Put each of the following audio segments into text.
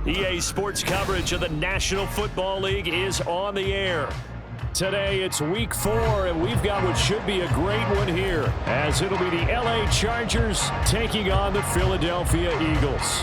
EA Sports coverage of the National Football League is on the air. Today, it's Week 4, and we've got what should be a great one here, as it'll be the LA Chargers taking on the Philadelphia Eagles.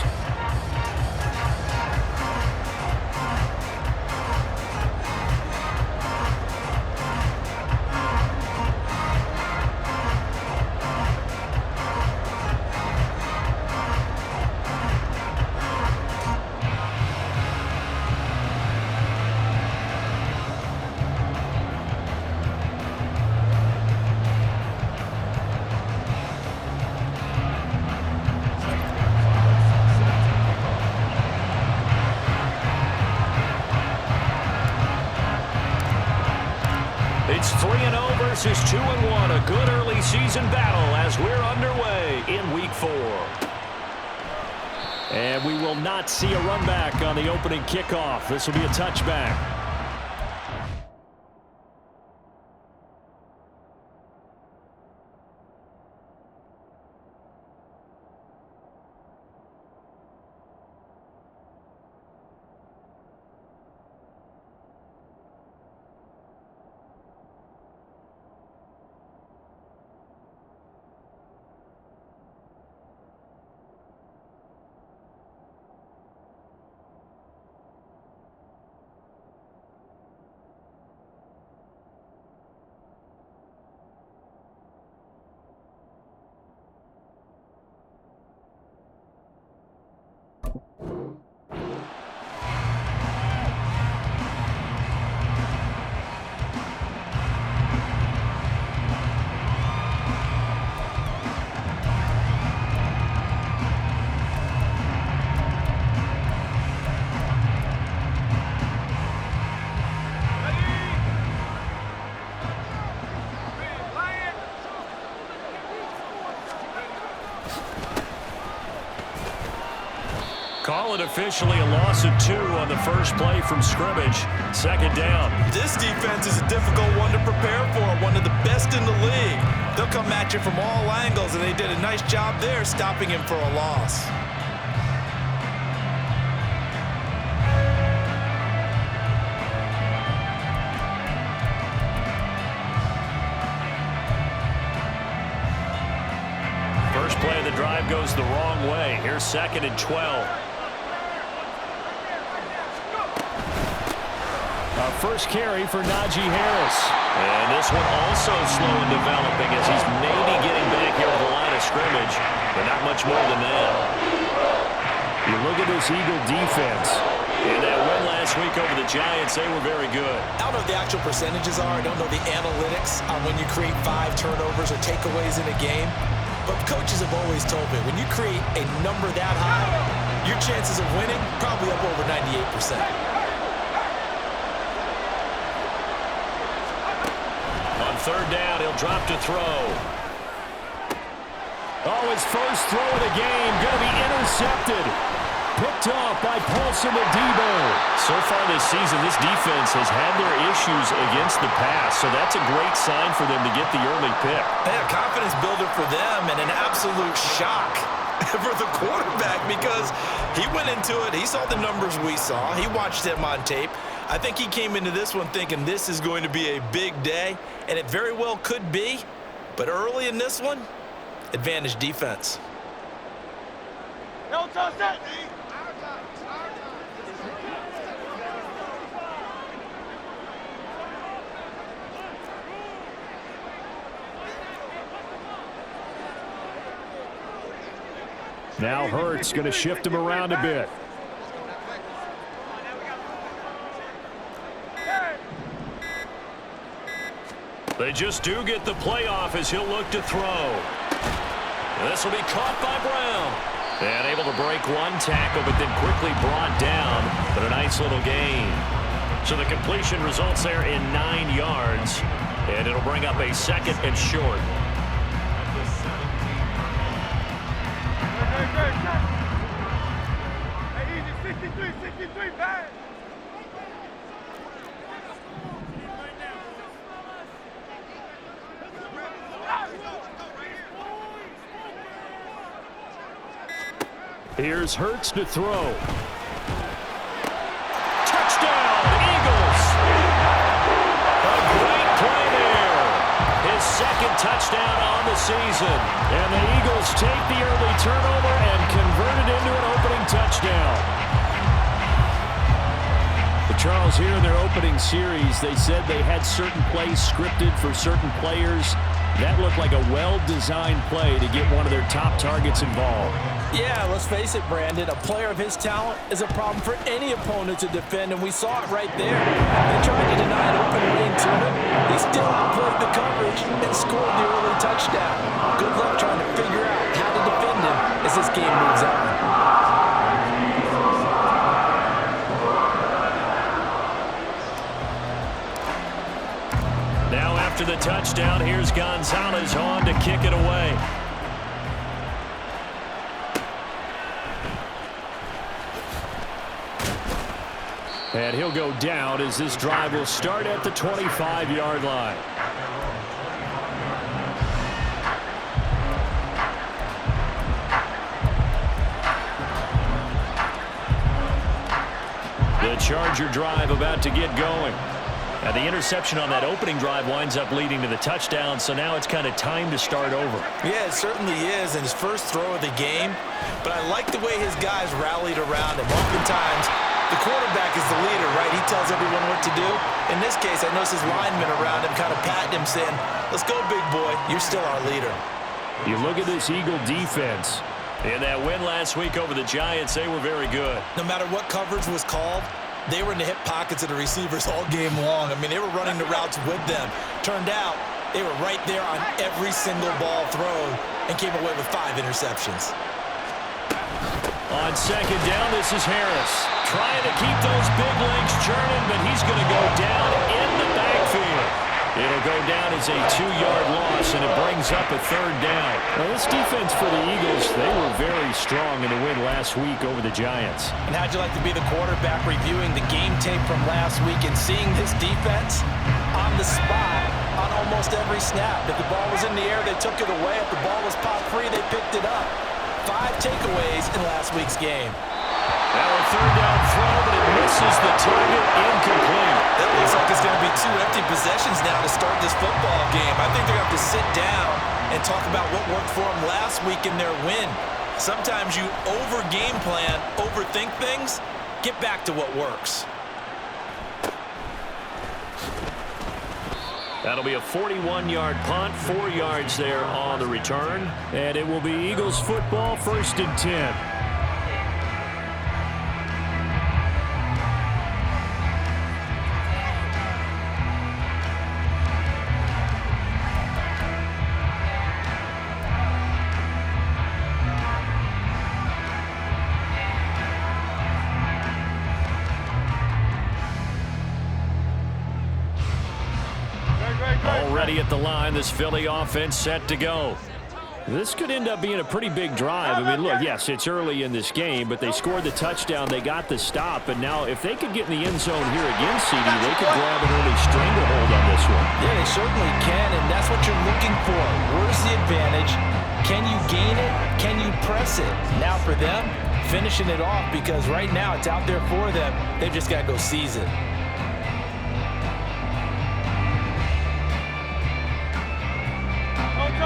It's 3-0 versus 2-1, a good early season battle as we're underway in Week 4. And we will not see a run back on the opening kickoff. This will be a touchback. Call it officially a loss of 2 on the first play from scrimmage. Second down. This defense is a difficult one to prepare for, one of the best in the league. They'll come at you from all angles, and they did a nice job there stopping him for a loss. First play of the drive goes the wrong way. Here's 2nd and 12. First carry for Najee Harris. And this one also slow in developing as he's maybe getting back here to the line of scrimmage, but not much more than that. You look at this Eagle defense. And that win last week over the Giants, they were very good. I don't know what the actual percentages are. I don't know the analytics on when you create 5 turnovers or takeaways in a game. But coaches have always told me, when you create a number that high, your chances of winning probably up over 98%. Third down, he'll drop to throw. Oh, his first throw of the game, going to be intercepted. Picked off by Paulson Adebo. So far this season, this defense has had their issues against the pass, so that's a great sign for them to get the early pick. Yeah, confidence builder for them and an absolute shock for the quarterback because he went into it. He saw the numbers we saw. He watched them on tape. I think he came into this one thinking this is going to be a big day, and it very well could be. But early in this one, advantage defense. Don't touch that, D. Now Hurts going to shift him around a bit. They just do get the playoff as he'll look to throw. This will be caught by Brown. And able to break one tackle, but then quickly brought down. But a nice little gain. So the completion results there in 9 yards. And it'll bring up a 2nd and short. Hey, easy, 63, bad. Here's Hurts to throw. season. And the Eagles take the early turnover and convert it into an opening touchdown. But Charles, here in their opening series, they said they had certain plays scripted for certain players. That looked like a well-designed play to get one of their top targets involved. Yeah, let's face it, Brandon. A player of his talent is a problem for any opponent to defend, and we saw it right there. They tried to deny an open lane to him. He still outplayed the coverage and scored the early touchdown. Good luck trying to figure out how to defend him as this game moves on. Now after the touchdown, here's Gonzalez on to kick it away. And he'll go down as this drive will start at the 25-yard line. The Charger drive about to get going. Now, the interception on that opening drive winds up leading to the touchdown, so now it's kind of time to start over. Yeah, it certainly is, and his first throw of the game. But I like the way his guys rallied around him. Oftentimes, the quarterback is the leader, right? He tells everyone what to do. In this case, I noticed his linemen around him kind of patting him, saying, let's go, big boy. You're still our leader. You look at this Eagle defense. In that win last week over the Giants, they were very good. No matter what coverage was called, they were in the hip pockets of the receivers all game long. I mean, they were running the routes with them. Turned out, they were right there on every single ball thrown and came away with 5 interceptions. On second down, this is Harris. Trying to keep those big legs churning, but he's going to go down in the backfield. It'll go down as a 2-yard loss, and it brings up a 3rd down. Now, this defense for the Eagles, they were very strong in the win last week over the Giants. And how'd you like to be the quarterback reviewing the game tape from last week and seeing this defense on the spot on almost every snap? If the ball was in the air, they took it away. If the ball was popped free, they picked it up. 5 takeaways in last week's game. Now a 3rd down throw, but it misses the target, incomplete. That looks like it's going to be 2 empty possessions now to start this football game. I think they're going to have to sit down and talk about what worked for them last week in their win. Sometimes you over-game plan, overthink things, get back to what works. That'll be a 41-yard punt, 4 yards there on the return. And it will be Eagles football, 1st and 10. Already at the line, this Philly offense set to go. This could end up being a pretty big drive. I mean, look, yes, it's early in this game, but they scored the touchdown, they got the stop, and now if they could get in the end zone here again, CD, they could grab an early stranglehold on this one. Yeah, they certainly can, and that's what you're looking for. Where's the advantage? Can you gain it? Can you press it? Now for them, finishing it off, because right now it's out there for them. They've just got to go seize it.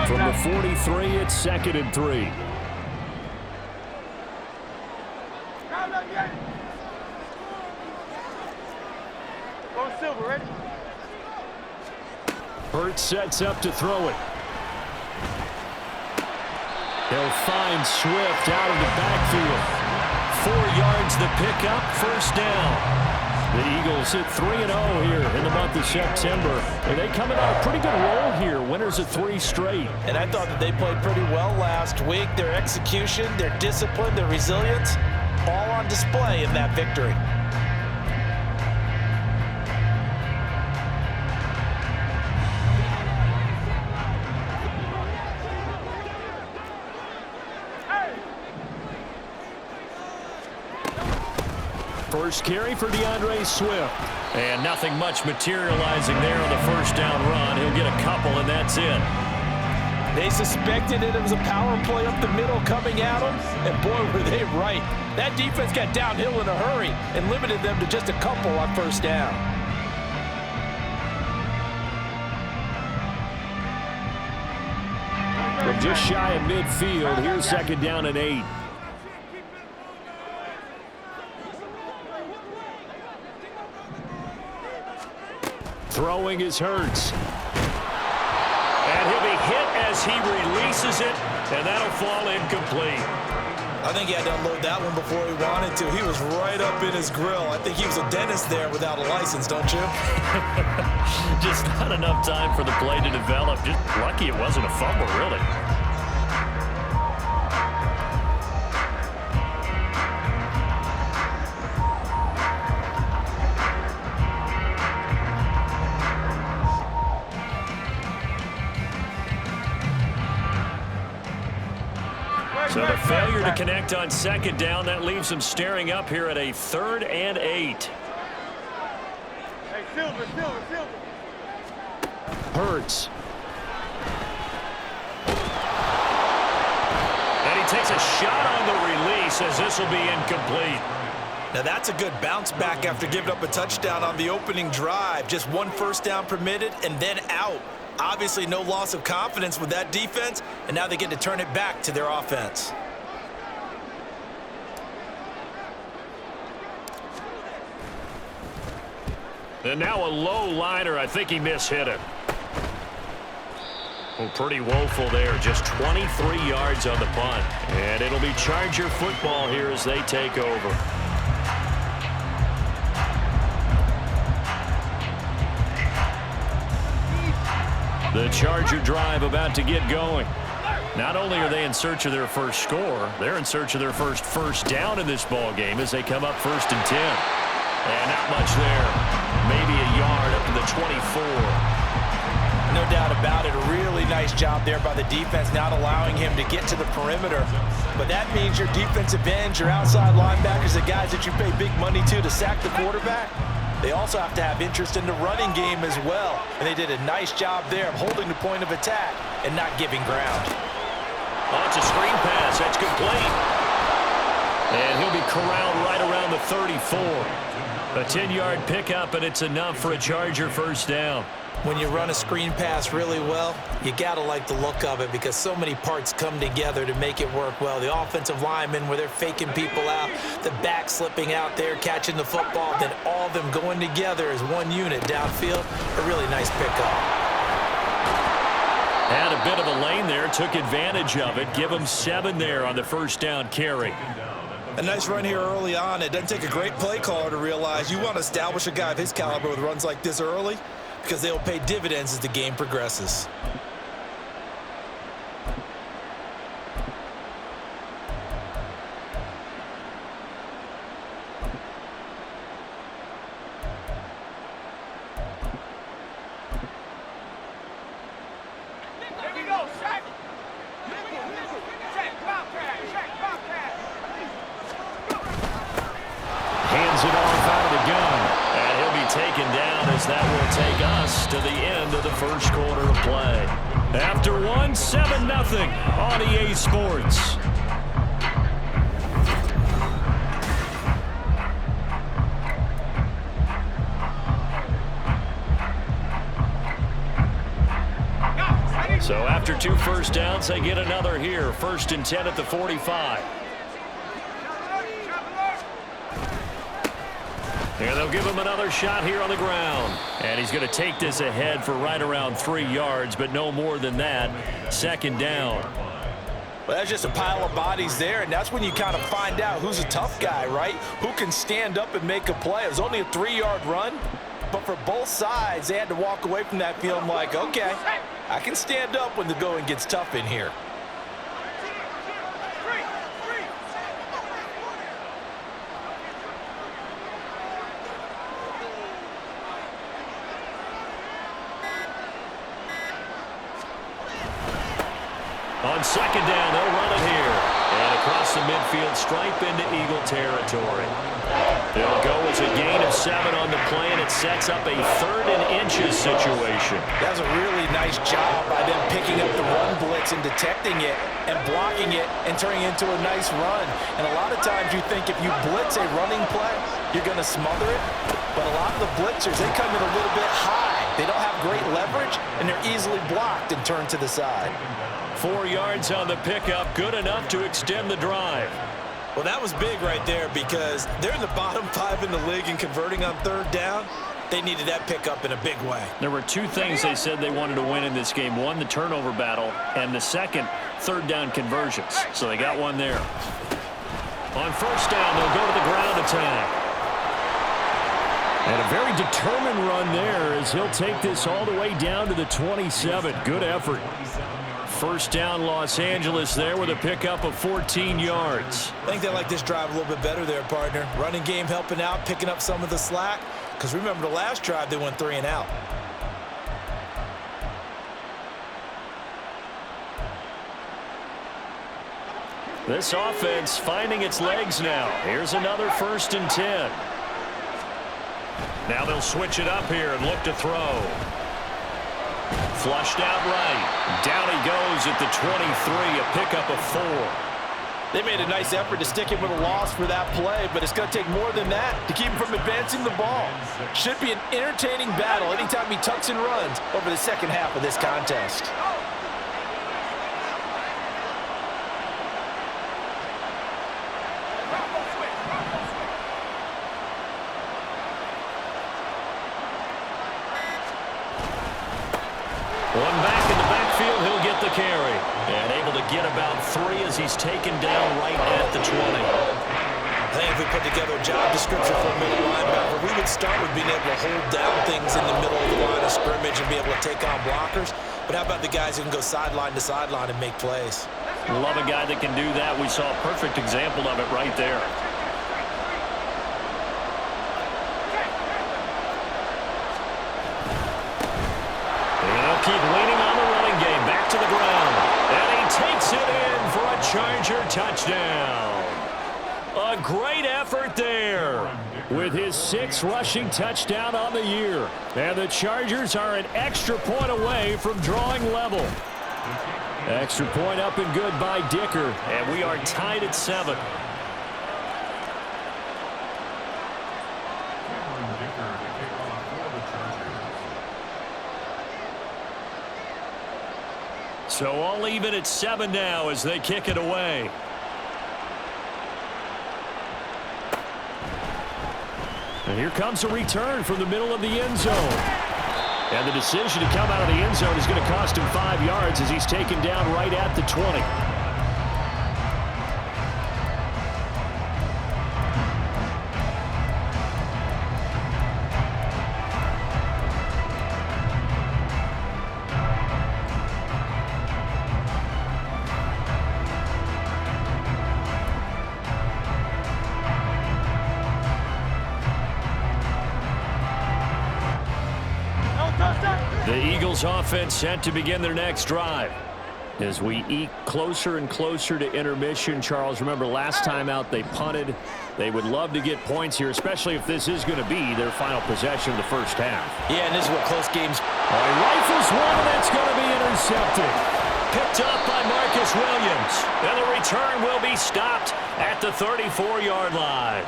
From the 43, it's 2nd and 3. Go Silver, ready? Hurts sets up to throw it. He'll find Swift out of the backfield. 4 yards the pickup, 1st down. The Eagles hit 3-0 here in the month of September. And they coming on a pretty good roll here. Winners of 3 straight. And I thought that they played pretty well last week. Their execution, their discipline, their resilience, all on display in that victory. First carry for DeAndre Swift. And nothing much materializing there on the 1st down run. He'll get a couple, and that's it. They suspected it was a power play up the middle coming at them, and boy, were they right. That defense got downhill in a hurry and limited them to just a couple on 1st down. just shy of midfield. Here's 2nd down and 8. Throwing is Hurts. And he'll be hit as he releases it, and that'll fall incomplete. I think he had to unload that one before he wanted to. He was right up in his grill. I think he was a dentist there without a license, don't you? Just not enough time for the play to develop. Just lucky it wasn't a fumble, really. So the failure to connect on 2nd down, that leaves them staring up here at a 3rd and 8. Hey, Silver. Hurts. And he takes a shot on the release as this will be incomplete. Now that's a good bounce back after giving up a touchdown on the opening drive. Just 1 first down permitted and then out. Obviously no loss of confidence with that defense, and now they get to turn it back to their offense. And now a low liner. I think he mishit it. Well, pretty woeful there. Just 23 yards on the punt. And it'll be Charger football here as they take over. The Charger drive about to get going. Not only are they in search of their first score, they're in search of their first down in this ball game as they come up 1st and 10. And not much there. Maybe a yard up to the 24. No doubt about it. A really nice job there by the defense, not allowing him to get to the perimeter. But that means your defensive ends, your outside linebackers, the guys that you pay big money to sack the quarterback, they also have to have interest in the running game as well. And they did a nice job there of holding the point of attack and not giving ground. Oh, it's a screen pass. That's complete. And he'll be corralled right around the 34. A 10-yard pickup, and it's enough for a Charger first down. When you run a screen pass really well, you got to like the look of it because so many parts come together to make it work well. The offensive linemen where they're faking people out, the back slipping out there, catching the football, then all of them going together as one unit downfield. A really nice pickup. Had a bit of a lane there, took advantage of it. Give him 7 there on the first down carry. A nice run here early on. It doesn't take a great play caller to realize you want to establish a guy of his caliber with runs like this early because they'll pay dividends as the game progresses. Hands it off out of the gun. And he'll be taken down as that will take us to the end of the first quarter of play. After one, 7-0 on EA Sports. So after 2 first downs, they get another here. 1st and 10 at the 45. And they'll give him another shot here on the ground. And he's going to take this ahead for right around 3 yards, but no more than that. 2nd down. Well, that's just a pile of bodies there, and that's when you kind of find out who's a tough guy, right? Who can stand up and make a play. It was only a 3-yard run, but for both sides, they had to walk away from that feeling like, okay, I can stand up when the going gets tough in here. On 2nd down, they'll run it here. And across the midfield stripe into Eagle territory. They'll go as a gain of 7 on the play, and it sets up a 3rd and inches situation. That was a really nice job by them picking up the run blitz and detecting it and blocking it and turning it into a nice run. And a lot of times you think if you blitz a running play, you're going to smother it. But a lot of the blitzers, they come in a little bit high. They don't have great leverage, and they're easily blocked and turned to the side. 4 yards on the pickup, good enough to extend the drive. Well, that was big right there because they're in the bottom 5 in the league and converting on third down. They needed that pickup in a big way. There were 2 things they said they wanted to win in this game. One, the turnover battle, and the second, third down conversions. So they got one there. On first down, they'll go to the ground attack. And a very determined run there as he'll take this all the way down to the 27. Good effort. First down, Los Angeles there with a pickup of 14 yards. I think they like this drive a little bit better there, partner. Running game helping out, picking up some of the slack. Because remember the last drive, they went 3 and out. This offense finding its legs now. Here's another 1st and 10. Now they'll switch it up here and look to throw. Flushed out right. Down he goes at the 23, a pickup of 4. They made a nice effort to stick him with a loss for that play, but it's going to take more than that to keep him from advancing the ball. Should be an entertaining battle anytime he tucks and runs over the second half of this contest. One back in the backfield, he'll get the carry. And able to get about 3 as he's taken down right at the 20. I think if we put together a job description for a middle linebacker, we would start with being able to hold down things in the middle of the line of scrimmage and be able to take on blockers. But how about the guys who can go sideline to sideline and make plays? Love a guy that can do that. We saw a perfect example of it right there. Keep leaning on the running game. Back to the ground. And he takes it in for a Charger touchdown. A great effort there with his 6th rushing touchdown on the year. And the Chargers are an extra point away from drawing level. Extra point up and good by Dicker. And we are tied at 7. So all even at 7 now as they kick it away. And here comes a return from the middle of the end zone. And the decision to come out of the end zone is going to cost him 5 yards as he's taken down right at the 20. The Eagles offense set to begin their next drive. As we eke closer and closer to intermission, Charles, remember last time out they punted. They would love to get points here, especially if this is going to be their final possession of the first half. Yeah, and this is what close games. Rifles one, and that's going to be intercepted. Picked up by Marcus Williams. And the return will be stopped at the 34-yard line.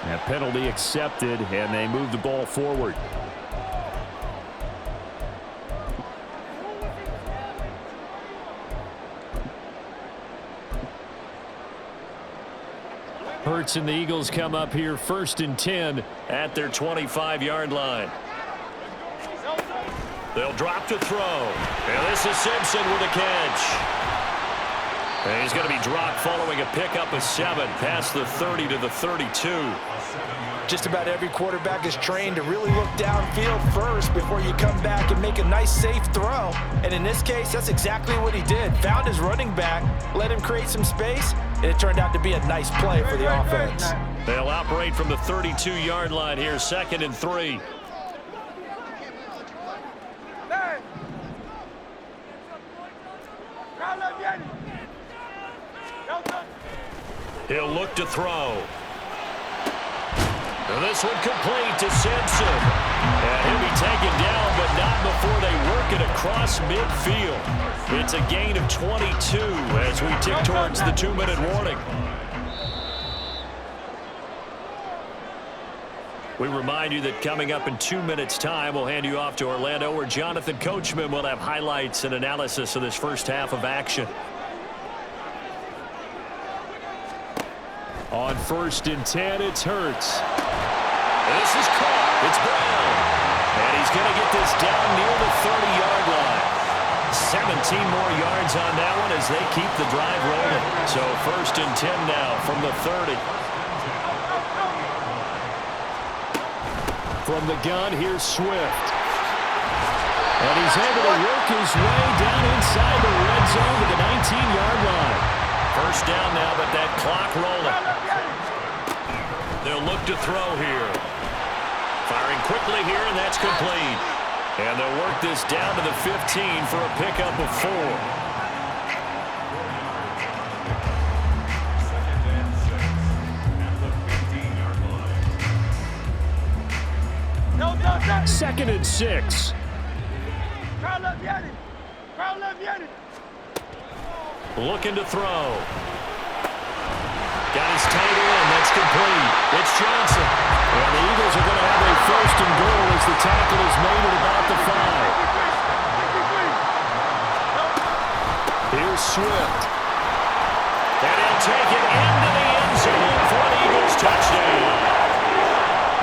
That penalty accepted, and they move the ball forward. Hurts and the Eagles come up here 1st and 10 at their 25-yard line. They'll drop to throw. And this is Simpson with a catch. And he's going to be dropped following a pickup of 7 past the 30 to the 32. Just about every quarterback is trained to really look downfield first before you come back and make a nice, safe throw. And in this case, that's exactly what he did. Found his running back, let him create some space, and it turned out to be a nice play for the offense. They'll operate from the 32-yard line here, 2nd and 3. He'll look to throw. And this one complete to Simpson. And he'll be taken down, but not before they work it across midfield. It's a gain of 22 as we tick towards the 2-minute warning. We remind you that coming up in 2 minutes' time, we'll hand you off to Orlando, where Jonathan Coachman will have highlights and analysis of this first half of action. On 1st and 10, it's Hurts. This is caught. It's Brown. And he's going to get this down near the 30-yard line. 17 more yards on that one as they keep the drive rolling. So 1st and 10 now from the 30. From the gun, here's Swift. And he's able to work his way down inside the red zone to the 19-yard line. First down now, but that clock rolling. They'll look to throw here. Firing quickly here, and that's complete. And they'll work this down to the 15 for a pickup of 4. Second and 6. Looking to throw. Got his tight end. That's complete. It's Johnson. And the Eagles are going to have a 1st and goal as the tackle is made at about the 5. Here's Swift. And he'll take it into the end zone for an Eagles touchdown.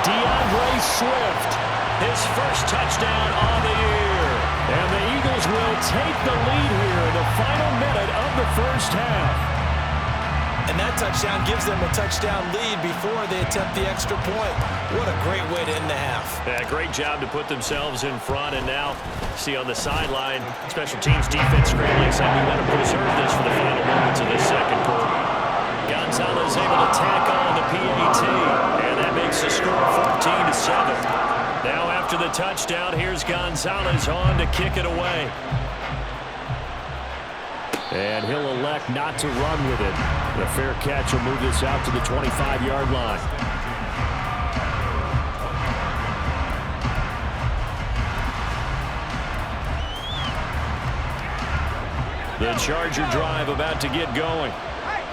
DeAndre Swift, his first touchdown on the year. And the Eagles will take the lead here in the final minute of the first half. And that touchdown gives them a touchdown lead before they attempt the extra point. What a great way to end the half. Yeah, great job to put themselves in front. And now, see on the sideline, special teams defense scrambling, saying we want to preserve this for the final moments of this second quarter. Gonzalez able to tack on the PAT. And that makes the score 14-7. Now after the touchdown, here's Gonzalez on to kick it away. And he'll elect not to run with it. The fair catch will move this out to the 25-yard line. The Charger drive about to get going.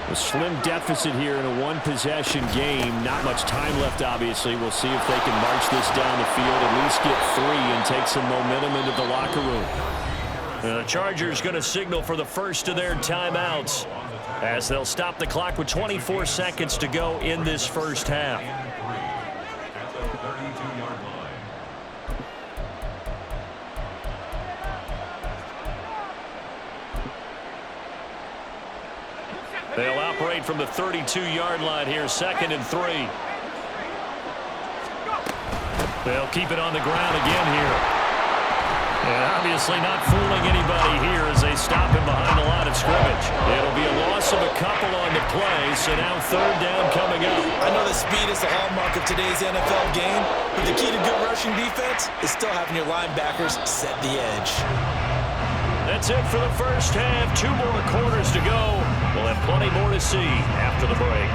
A slim deficit here in a one-possession game. Not much time left, obviously. We'll see if they can march this down the field, at least get 3 and take some momentum into the locker room. The Chargers going to signal for the first of their timeouts as they'll stop the clock with 24 seconds to go in this first half. They'll operate from the 32-yard line here, 2nd and 3. They'll keep it on the ground again here. And obviously not fooling anybody here as they stop him behind the line of scrimmage. It'll be a loss of a couple on the play, so now 3rd down coming up. I know the speed is the hallmark of today's NFL game, but the key to good rushing defense is still having your linebackers set the edge. That's it for the first half. 2 more quarters to go. We'll have plenty more to see after the break.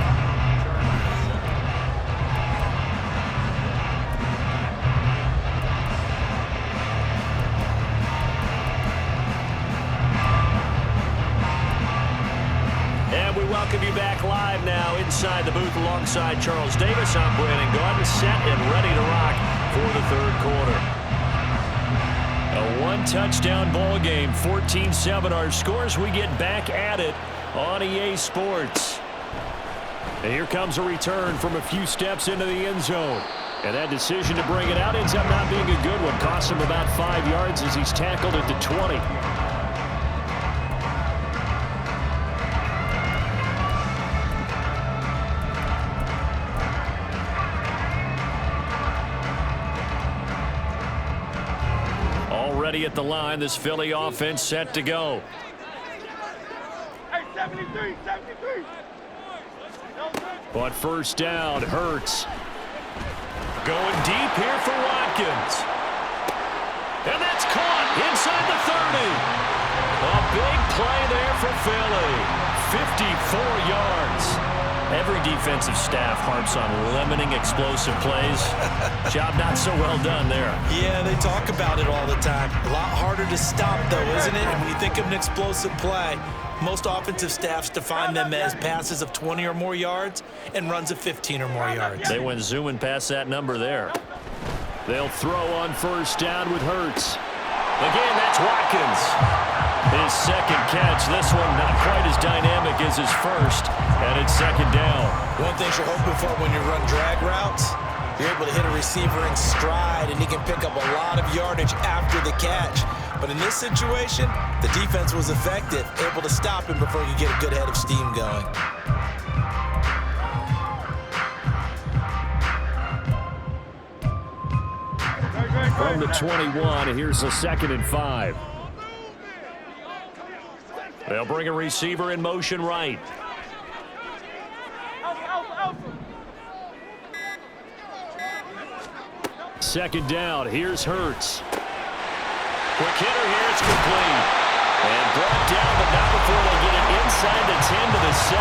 Welcome you back live now inside the booth alongside Charles Davis. I'm Brandon Gaudin, set and ready to rock for the 3rd quarter. A 1-touchdown ball game, 14-7 our scores. We get back at it on EA Sports. And here comes a return from a few steps into the end zone. And that decision to bring it out ends up not being a good one. Costs him about 5 yards as he's tackled at the 20. At the line, this Philly offense set to go. Hey, 73. But first down, Hurts. Going deep here for Watkins. And that's caught inside the 30. A big play there for Philly. 54 yards. Every defensive staff harps on limiting explosive plays. Job not so well done there. Yeah, they talk about it all the time. A lot harder to stop, though, isn't it? And when you think of an explosive play, Most offensive staffs define them as passes of 20 or more yards and runs of 15 or more yards. They went zooming past that number there. They'll throw on first down with Hurts. Again, that's Watkins. His second catch. This one not quite as dynamic as his first, and it's second down. One thing you're hoping for when you run drag routes, you're able to hit a receiver in stride, and he can pick up a lot of yardage after the catch. But in this situation, the defense was effective, able to stop him before he could get a good head of steam going. From the 21, here's a 2nd and 5. They'll bring a receiver in motion right. Second down, here's Hurts. Quick hitter here, it's complete. And brought down, but not before they get it inside the 10 to the 7.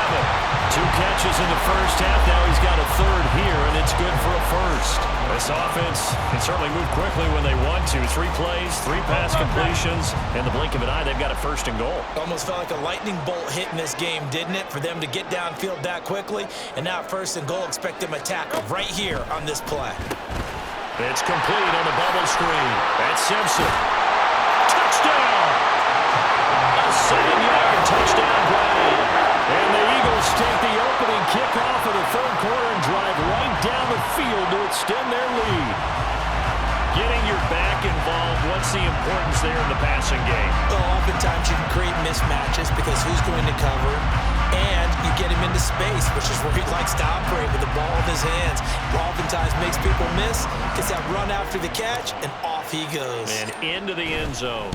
2 catches in the first half. Now he's got a third here, and it's good for a first. This offense can certainly move quickly when they want to. 3 plays, 3 pass completions. In the blink of an eye, they've got a 1st and goal. Almost felt like a lightning bolt hit in this game, didn't it? For them to get downfield that quickly. And now 1st and goal, expect them to tackle right here on this play. It's complete on the bubble screen. That's Simpson. Touchdown! A 7-yard touchdown grab. And the Eagles take the opening kickoff of the 3rd quarter and drive right down the field to extend their lead. Getting your back involved, what's the importance there in the passing game? Well, oftentimes you can create mismatches because who's going to cover, and you get him into space, which is where he likes to operate with the ball in his hands. Oftentimes makes people miss, gets that run after the catch, and off he goes. And into the end zone.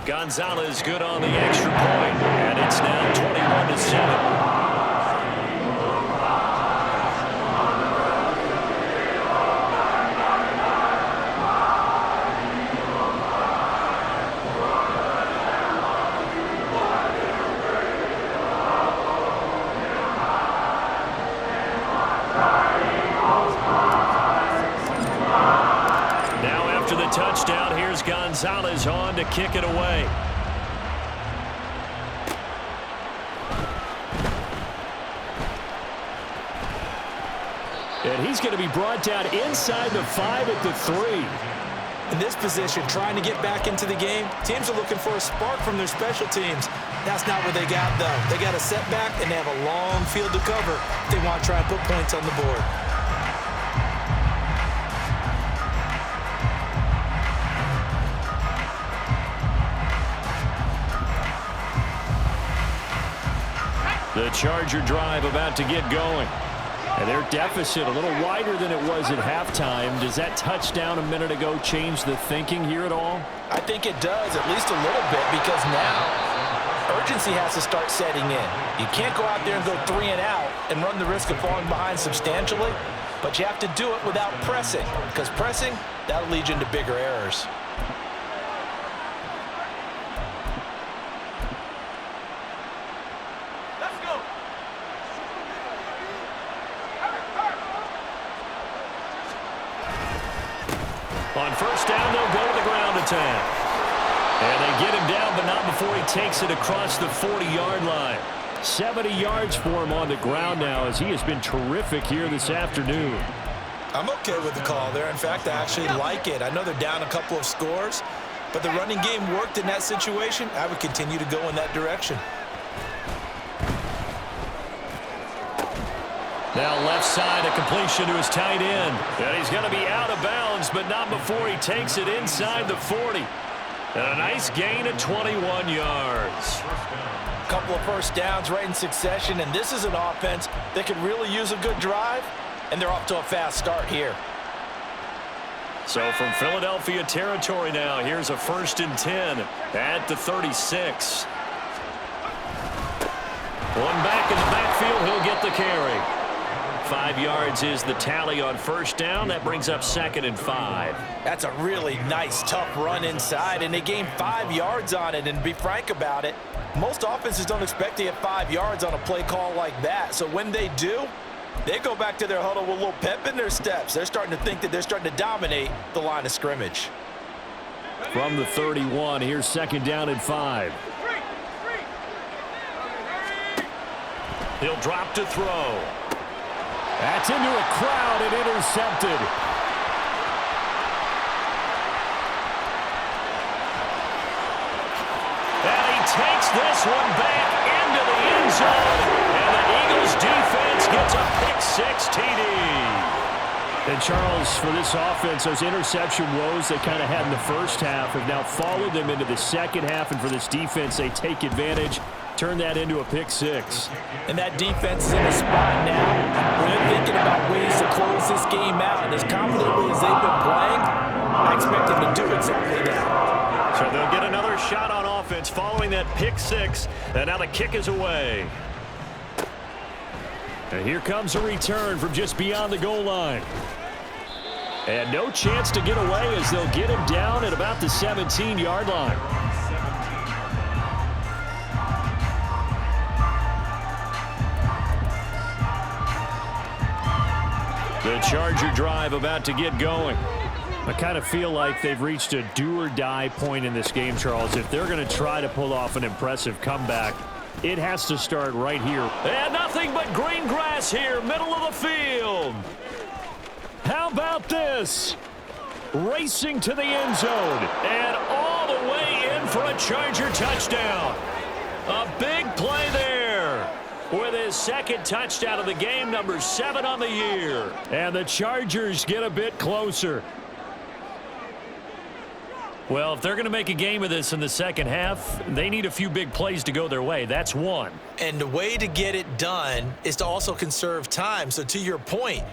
Gonzalez good on the extra point, and it's now 21-7. Touchdown. Here's Gonzalez on to kick it away. And he's going to be brought down inside the 5 at the 3. In this position, trying to get back into the game, teams are looking for a spark from their special teams. That's not what they got, though. They got a setback, and they have a long field to cover if they want to try and put points on the board. The Charger drive about to get going. And their deficit a little wider than it was at halftime. Does that touchdown a minute ago change the thinking here at all? I think it does, at least a little bit, because now urgency has to start setting in. You can't go out there and go 3 and out and run the risk of falling behind substantially, but you have to do it without pressing, because pressing, that'll lead you into bigger errors. On first down, they'll go to the ground attack. And they get him down, but not before he takes it across the 40-yard line. 70 yards for him on the ground now, as he has been terrific here this afternoon. I'm okay with the call there. In fact, I actually like it. I know they're down a couple of scores, but the running game worked in that situation. I would continue to go in that direction. Now left side, a completion to his tight end. And he's going to be out of bounds, but not before he takes it inside the 40. And a nice gain of 21 yards. A couple of first downs right in succession, and this is an offense that could really use a good drive, and they're off to a fast start here. So from Philadelphia territory now, here's a 1st and 10 at the 36. One back in the backfield, he'll get the carry. 5 yards is the tally on first down. That brings up 2nd and 5. That's a really nice, tough run inside, and they gained 5 yards on it. And to be frank about it, most offenses don't expect to get 5 yards on a play call like that. So when they do, they go back to their huddle with a little pep in their steps. They're starting to think that they're starting to dominate the line of scrimmage. From the 31, here's 2nd down and 5. He'll drop to throw. That's into a crowd and intercepted. And he takes this one back into the end zone. And the Eagles defense gets a pick-6 TD. And Charles, for this offense, those interception woes they kind of had in the first half have now followed them into the second half. And for this defense, they take advantage, turn that into a pick-6. And that defense is in a spot now where they're thinking about ways to close this game out. And as confidently as they've been playing, I expect them to do exactly that. So they'll get another shot on offense following that pick-6. And now the kick is away. And here comes a return from just beyond the goal line. And no chance to get away as they'll get him down at about the 17-yard line. The Charger drive about to get going. I kind of feel like they've reached a do-or-die point in this game, Charles. If they're going to try to pull off an impressive comeback, it has to start right here. And nothing but green grass here, middle of the field. How about this? Racing to the end zone and all the way in for a Charger touchdown. A big play there with his second touchdown of the game, number 7 on the year. And the Chargers get a bit closer. Well, if they're going to make a game of this in the second half, they need a few big plays to go their way. That's one. And the way to get it done is to also conserve time. So to your point,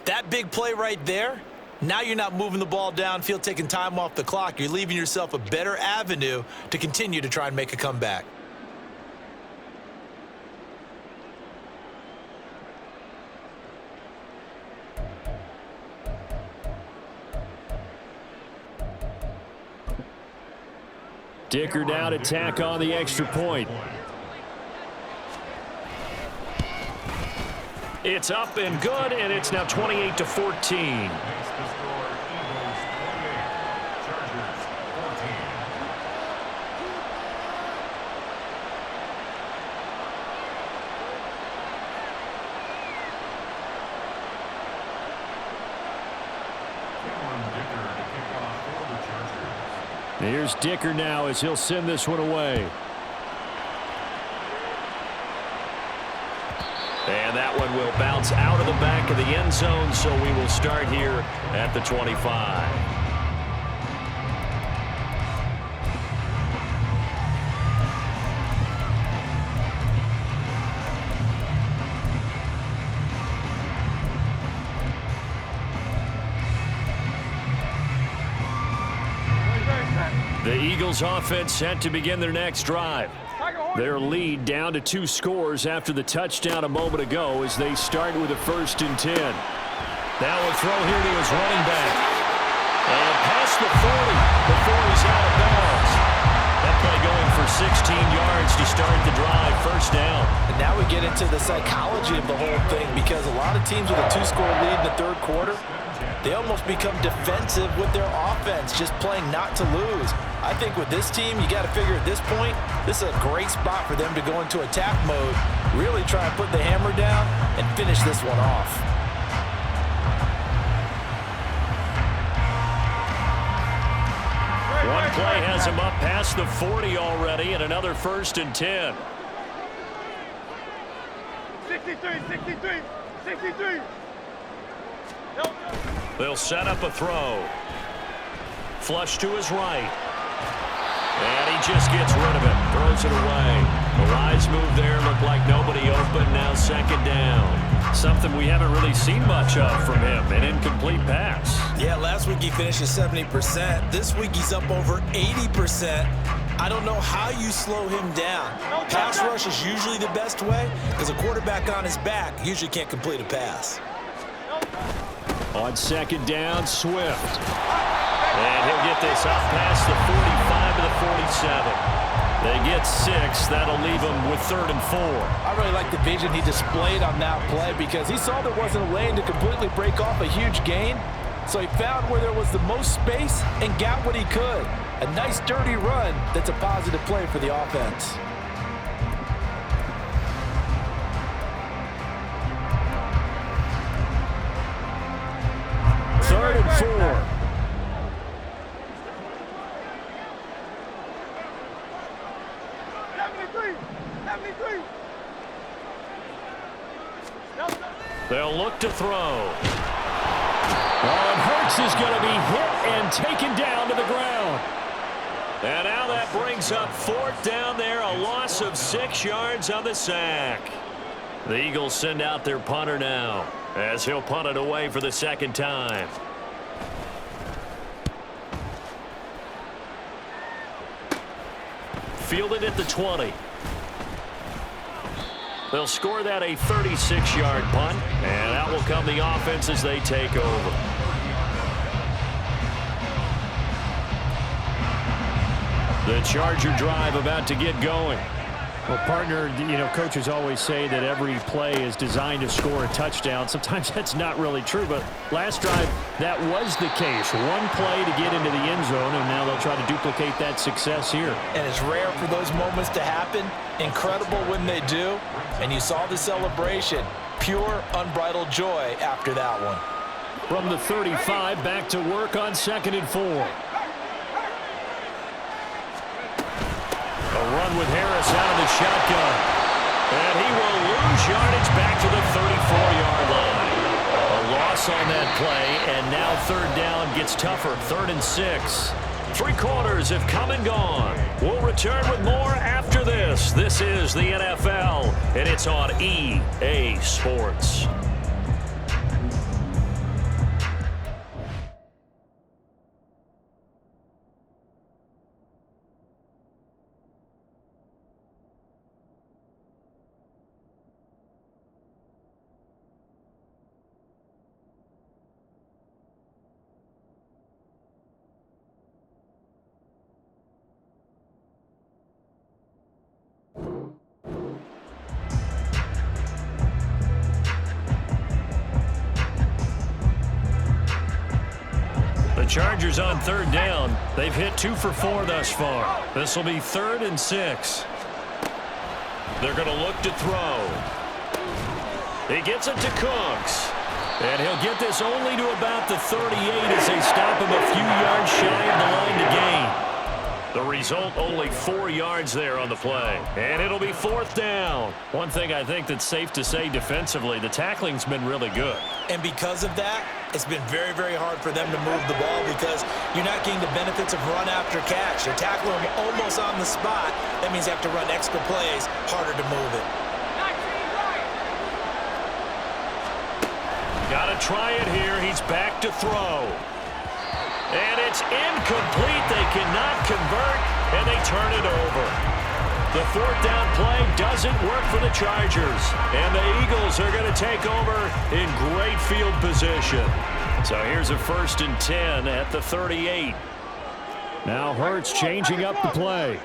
that big play right there, now you're not moving the ball downfield, taking time off the clock. You're leaving yourself a better avenue to continue to try and make a comeback. Dicker down to tack on the extra point. It's up and good, and it's now 28-14. Here's Dicker now as he'll send this one away. And that one will bounce out of the back of the end zone, so we will start here at the 25. The Eagles offense set to begin their next drive. Their lead down to 2 scores after the touchdown a moment ago as they start with a 1st and 10. Now a throw here to his running back. And past the 40 before he's out of bounds. That play going for 16 yards to start the drive, 1st down. And now we get into the psychology of the whole thing because a lot of teams with a 2-score lead in the 3rd quarter, they almost become defensive with their offense, just playing not to lose. I think with this team, you got to figure at this point, this is a great spot for them to go into attack mode, really try and put the hammer down and finish this one off. One play has him up past the 40 already, and another 1st and 10. 63. They'll set up a throw. Flush to his right. And he just gets rid of it. Throws it away. The wise move there. Looked like nobody open. Now 2nd down. Something we haven't really seen much of from him. An incomplete pass. Yeah, last week he finished at 70%. This week he's up over 80%. I don't know how you slow him down. Pass rush is usually the best way because a quarterback on his back usually can't complete a pass. On 2nd down, Swift. And he'll get this up past the 45 to the 47. They get 6. That'll leave them with 3rd and 4. I really like the vision he displayed on that play because he saw there wasn't a lane to completely break off a huge gain. So he found where there was the most space and got what he could. A nice dirty run that's a positive play for the offense. 73. They'll look to throw. Oh, and Hurts is going to be hit and taken down to the ground. And now that brings up 4th down there, a loss of 6 yards on the sack. The Eagles send out their punter now, as he'll punt it away for the 2nd time. Fielded at the 20. They'll score that a 36-yard punt, and out will come the offense as they take over. The Charger drive about to get going. Well, partner, you know, coaches always say that every play is designed to score a touchdown. Sometimes that's not really true, but last drive, that was the case. One play to get into the end zone, and now they'll try to duplicate that success here. And it's rare for those moments to happen. Incredible when they do. And you saw the celebration. Pure, unbridled joy after that one. From the 35, back to work on 2nd and 4. A run with Harris out of the shotgun. And he will lose yardage back to the 34-yard line. A loss on that play, and now 3rd down gets tougher. 3rd and 6. 3 quarters have come and gone. We'll return with more after this. This is the NFL, and it's on EA Sports. The Chargers on 3rd down. They've hit 2 for 4 thus far. This will be 3rd and 6. They're going to look to throw. He gets it to Cooks. And he'll get this only to about the 38 as they stop him a few yards shy of the line to gain. The result, only 4 yards there on the play. And it'll be 4th down. One thing I think that's safe to say defensively, the tackling's been really good. And because of that, it's been very, very hard for them to move the ball because you're not getting the benefits of run after catch. They're tackling them almost on the spot. That means they have to run extra plays, harder to move it. Got to try it here. He's back to throw. And it's incomplete. They cannot convert, and they turn it over. The 4th down play doesn't work for the Chargers. And the Eagles are going to take over in great field position. So here's a 1st and 10 at the 38. Now Hurts changing up the play.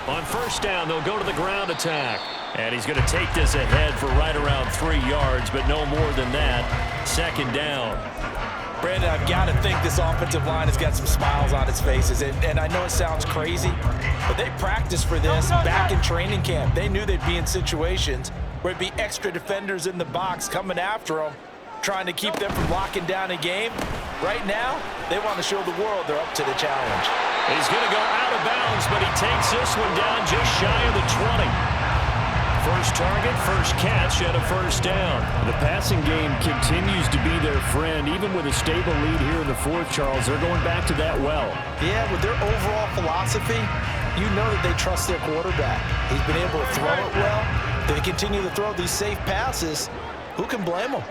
On 1st down, they'll go to the ground attack. And he's going to take this ahead for right around 3 yards, but no more than that. 2nd down. Brandon, I've got to think this offensive line has got some smiles on its faces. And I know it sounds crazy, but they practiced for this back in training camp. They knew they'd be in situations where it'd be extra defenders in the box coming after them, trying to keep them from locking down a game. Right now, they want to show the world they're up to the challenge. He's going to go out of bounds, but he takes this one down just shy of the 20. First target, first catch, and a 1st down. The passing game continues to be their friend. Even with a stable lead here in the 4th, Charles, they're going back to that well. Yeah, with their overall philosophy, you know that they trust their quarterback. He's been able to throw it well. They continue to throw these safe passes. Who can blame them?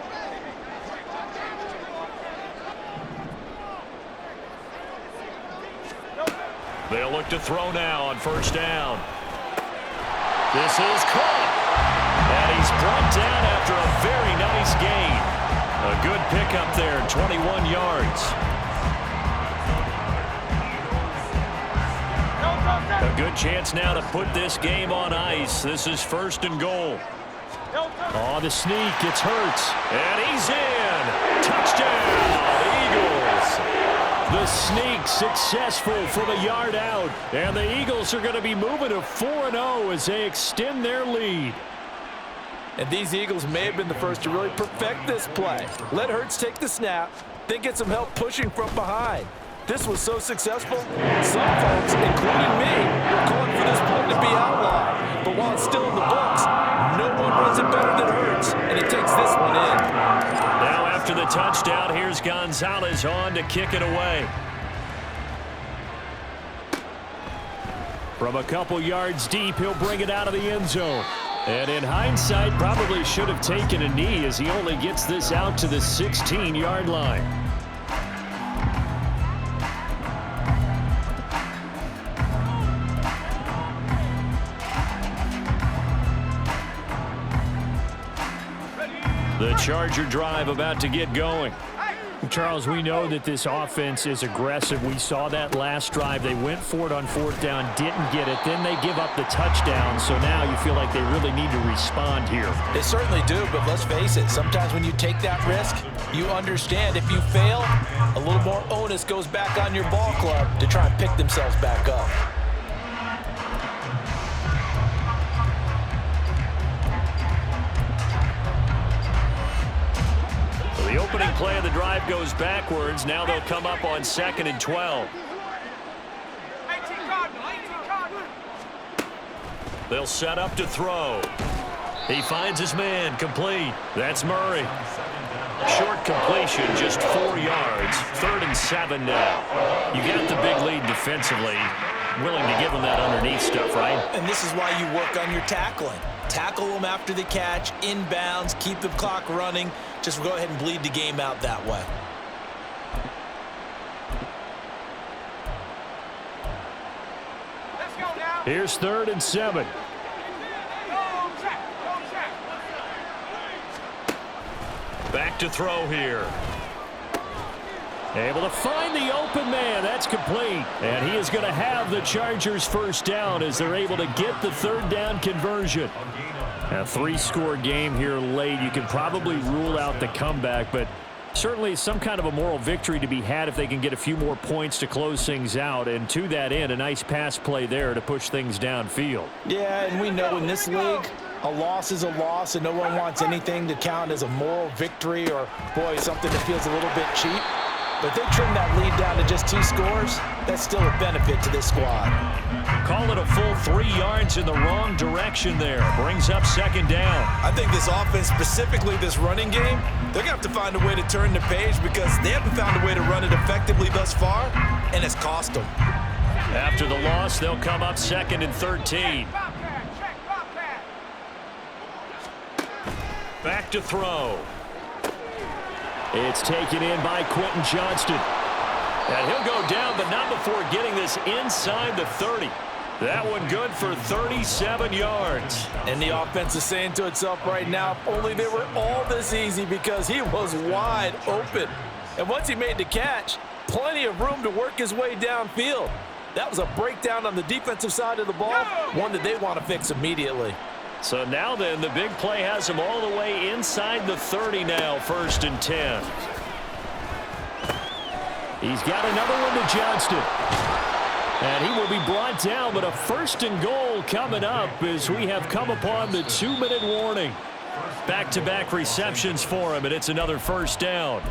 They'll look to throw now on 1st down. This is caught. And he's brought down after a very nice gain. A good pickup there, 21 yards. A good chance now to put this game on ice. This is 1st and goal. Oh, the sneak. It's Hurts. And he's in. Touchdown, Eagles. The sneak successful from a yard out. And the Eagles are going to be moving to 4-0 as they extend their lead. And these Eagles may have been the first to really perfect this play. Let Hurts take the snap, then get some help pushing from behind. This was so successful, some folks, including me, were calling for this play to be outlawed. But while it's still in the books, no one runs it better than Hurts, and he takes this one in. Now after the touchdown, here's Gonzalez on to kick it away. From a couple yards deep, he'll bring it out of the end zone. And in hindsight, probably should have taken a knee as he only gets this out to the 16-yard line. The Charger drive about to get going. Charles, we know that this offense is aggressive. We saw that last drive. They went for it on fourth down, didn't get it. Then they give up the touchdown. So now you feel like they really need to respond here. They certainly do, but let's face it. Sometimes when you take that risk, you understand if you fail, a little more onus goes back on your ball club to try and pick themselves back up. The opening play of the drive goes backwards. Now they'll come up on 2nd and 12. They'll set up to throw. He finds his man, complete. That's Murray. Short completion, just 4 yards. 3rd and 7 now. You got the big lead defensively. Willing to give them that underneath stuff, right? And this is why you work on your tackling. Tackle them after the catch, inbounds, keep the clock running. Just go ahead and bleed the game out that way. Let's go now. Here's 3rd and 7. Back to throw here. Able to find the open man. That's complete. And he is going to have the Chargers first down as they're able to get the 3rd down conversion. A 3-score game here late. You can probably rule out the comeback, but certainly some kind of a moral victory to be had if they can get a few more points to close things out. And to that end, a nice pass play there to push things downfield. Yeah, and we know in this league, a loss is a loss, and no one wants anything to count as a moral victory or, boy, something that feels a little bit cheap. But they trim that lead down to just 2 scores. That's still a benefit to this squad. Call it a full 3 yards in the wrong direction there. Brings up 2nd down. I think this offense, specifically this running game, they're going to have to find a way to turn the page because they haven't found a way to run it effectively thus far, and it's cost them. After the loss, they'll come up 2nd and 13. Back to throw. It's taken in by Quentin Johnston. And he'll go down, but not before getting this inside the 30. That one good for 37 yards. And the offense is saying to itself right now, if only they were all this easy, because he was wide open. And once he made the catch, plenty of room to work his way downfield. That was a breakdown on the defensive side of the ball, one that they want to fix immediately. So now then, the big play has him all the way inside the 30 now, 1st and 10. He's got another one to Johnston. And he will be brought down, but a 1st and goal coming up as we have come upon the 2-minute warning. Back-to-back receptions for him, and it's another 1st down.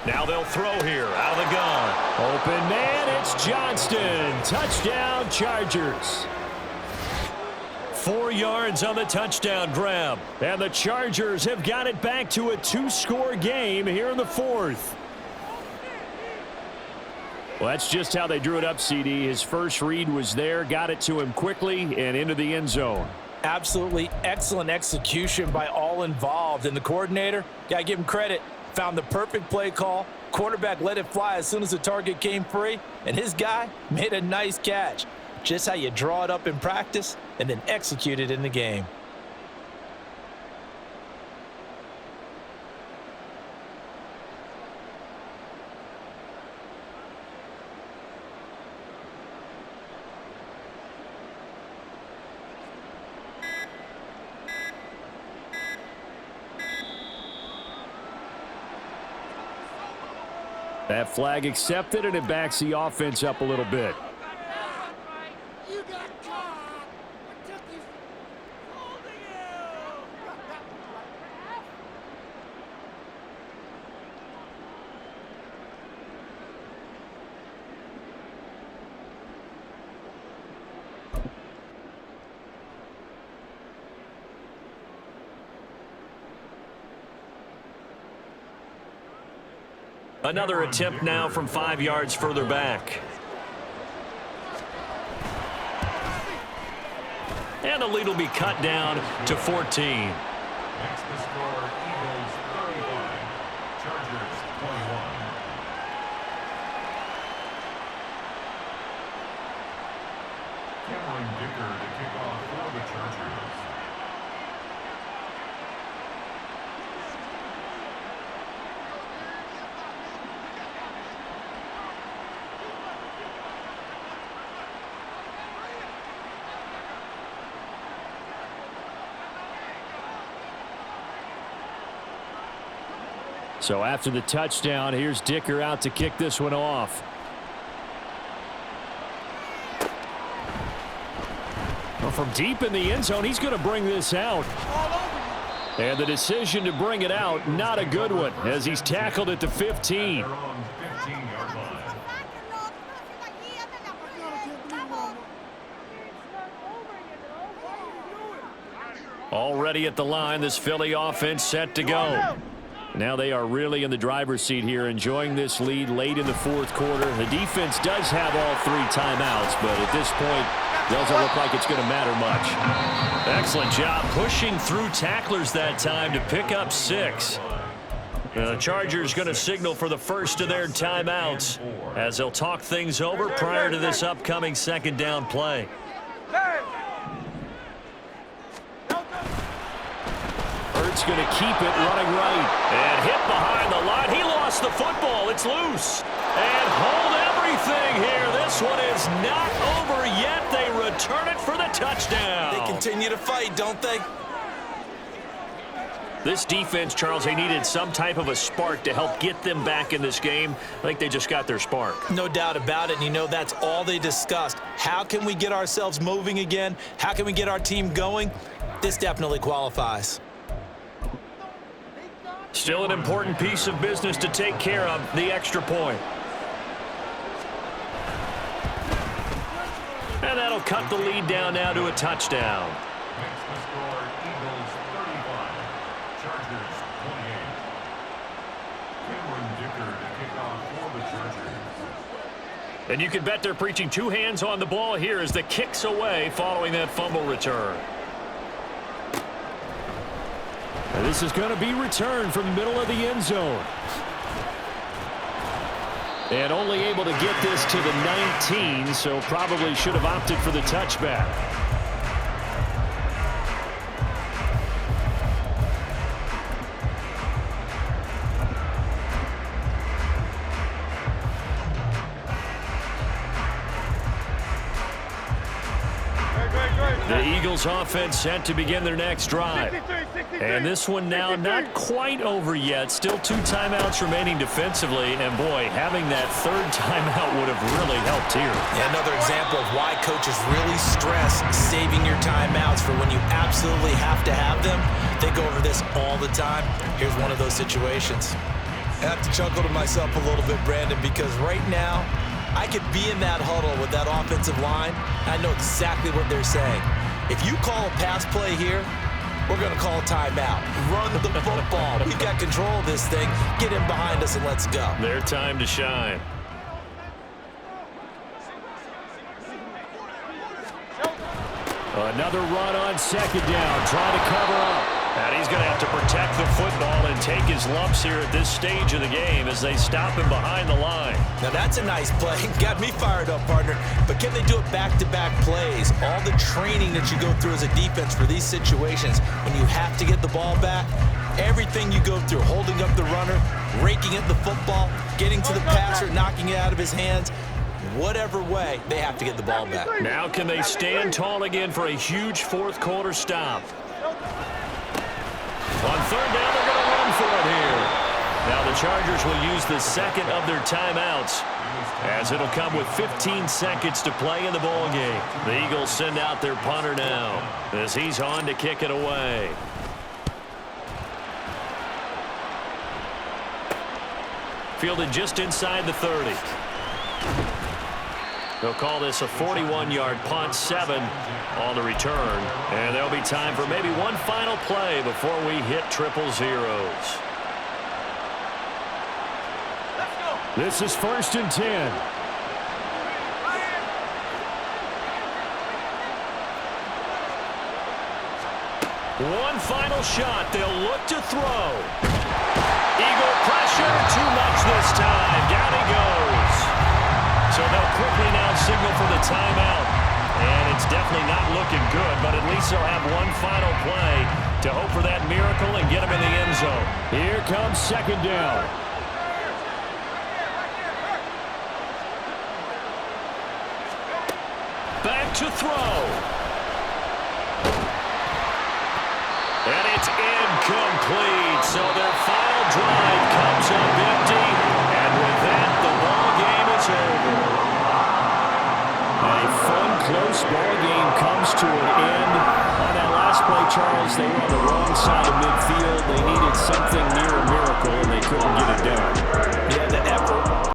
Now they'll throw here, out of the gun. Open man, it's Johnston. Touchdown, Chargers. 4 yards on the touchdown grab. And the Chargers have got it back to a 2-score game here in the 4th. Well, that's just how they drew it up, CD. His first read was there, got it to him quickly, and into the end zone. Absolutely excellent execution by all involved. And the coordinator, got to give him credit, found the perfect play call. Quarterback let it fly as soon as the target came free, and his guy made a nice catch. Just how you draw it up in practice and then execute it in the game. That flag accepted, and it backs the offense up a little bit. You got caught. I took Another attempt now from 5 yards further back. And the lead will be cut down to 14. Next to score, Eagles 31, Chargers 21. Cameron Dicker to kick off for the Chargers. So after the touchdown, here's Dicker out to kick this one off. Well, from deep in the end zone, he's going to bring this out. And the decision to bring it out, not a good one, as he's tackled at the 15. They're on 15-yard line. Already at the line, this Philly offense set to go. Now they are really in the driver's seat here, enjoying this lead late in the fourth quarter. The defense does have all 3 timeouts, but at this point, doesn't look like it's going to matter much. Excellent job pushing through tacklers that time to pick up 6. The Chargers going to signal for the first of their timeouts as they'll talk things over prior to this upcoming second down play. Going to keep it running right. And hit behind the line. He lost the football. It's loose. And hold everything here. This one is not over yet. They return it for the touchdown. They continue to fight, don't they? This defense, Charles, they needed some type of a spark to help get them back in this game. I think they just got their spark. No doubt about it. And you know, that's all they discussed. How can we get ourselves moving again? How can we get our team going? This definitely qualifies. Still an important piece of business to take care of, the extra point. And that'll cut the lead down now to a touchdown. Next to score, Eagles 31, Chargers 28. Cameron Dicker to kick off for the Chargers. And you can bet they're preaching 2 hands on the ball here as the kick's away following that fumble return. And this is going to be returned from the middle of the end zone. And only able to get this to the 19, so probably should have opted for the touchback. The Eagles offense set to begin their next drive. And this one now not quite over yet. Still 2 timeouts remaining defensively. And boy, having that 3rd timeout would have really helped here. Yeah, another example of why coaches really stress saving your timeouts for when you absolutely have to have them. They go over this all the time. Here's one of those situations. I have to chuckle to myself a little bit, Brandon, because right now, I could be in that huddle with that offensive line. I know exactly what they're saying. If you call a pass play here, we're going to call a timeout. Run the football. We've got control of this thing. Get in behind us and let's go. Their time to shine. Another run on 2nd down, trying to cover up. And he's going to have to protect the football and take his lumps here at this stage of the game as they stop him behind the line. Now that's a nice play. Got me fired up, partner. But can they do it back-to-back plays? All the training that you go through as a defense for these situations, when you have to get the ball back, everything you go through, holding up the runner, raking at the football, getting to the passer, knocking it out of his hands, whatever way, they have to get the ball back. Now can they stand tall again for a huge 4th quarter stop? On 3rd down, they're going to run for it here. Now the Chargers will use the 2nd of their timeouts as it'll come with 15 seconds to play in the ball game. The Eagles send out their punter now as he's on to kick it away. Fielded just inside the 30. They'll call this a 41-yard punt, 7 on the return. And there'll be time for maybe one final play before we hit triple zeros. This is 1st and 10. One final shot. They'll look to throw. Eagle pressure. Too much this time. Down he goes. So they'll quickly now signal for the timeout. And it's definitely not looking good, but at least they'll have one final play to hope for that miracle and get him in the end zone. Here comes 2nd down. Back to throw. And it's incomplete. So their final drive comes up empty. And with that, the ball game is over. A fun, close ball game comes to an end. On that last play, Charles, they were on the wrong side of midfield. They needed something near a miracle, and they couldn't get it done.